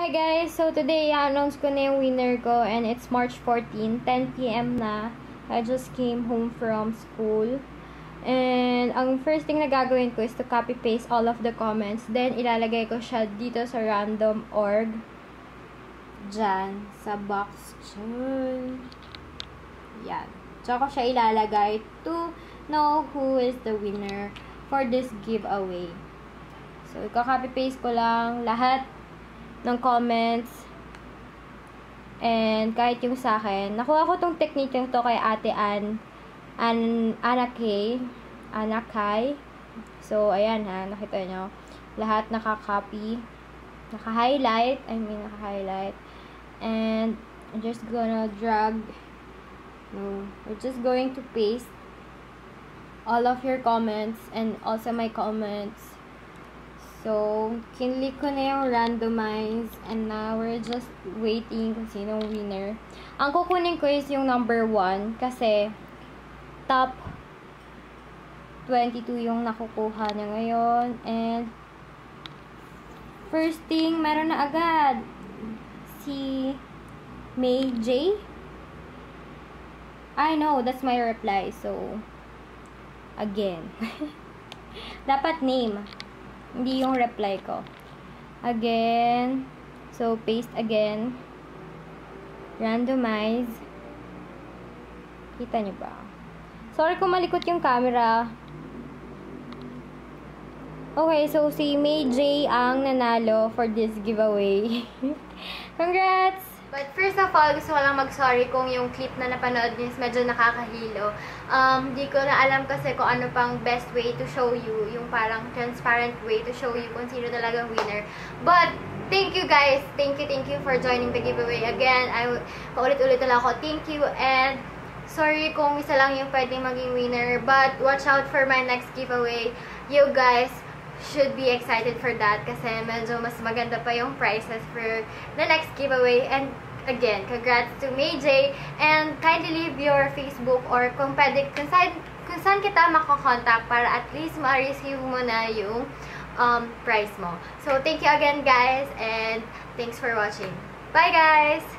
Hi guys! So today, i-announce ko na yung winner ko and it's March 14, 10 p.m. na. I just came home from school. And ang first thing na gagawin ko is to copy-paste all of the comments. Then, ilalagay ko siya dito sa random org. Diyan, sa box. Diyan. Yan. Tsaka ko siya ilalagay to know who is the winner for this giveaway. So, i-copy-paste ko lang lahat ng comments and kahit yung sa akin. Nakuha ko tong technique nito kay Ate Anna Kay. So, ayan ha, nakita nyo. Lahat naka-copy. Naka-highlight. And, I'm just gonna drag. No, we're just going to paste all of your comments and also my comments. So, kinlik ko na yung randomize and now we're just waiting kung sinong winner. Ang kukunin ko is yung number 1 kasi top 22 yung nakukuha niya ngayon. And first thing, meron na agad si May J. I know, that's my reply. So, again. Dapat name. Hindi yung reply ko. Again. So, paste again. Randomize. Kita nyo ba? Sorry kung malikot yung camera. Okay, so si May J ang nanalo for this giveaway. Congrats! But first of all, gusto ko lang mag-sorry kung yung clip na napanood niyo is medyo nakakahilo. Di ko na alam kasi kung ano pang best way to show you, yung parang transparent way to show you kung sino talagang winner. But, thank you guys! Thank you for joining the giveaway. Again, paulit-ulit na lang ako. Thank you and sorry kung isa lang yung pwedeng maging winner. But, watch out for my next giveaway. You guys should be excited for that kasi medyo mas maganda pa yung prizes for the next giveaway. And again, congrats to May J. And kindly leave your Facebook or kung saan kita makakontakt para at least ma-receive mo na yung prize mo. So, thank you again guys and thanks for watching. Bye guys!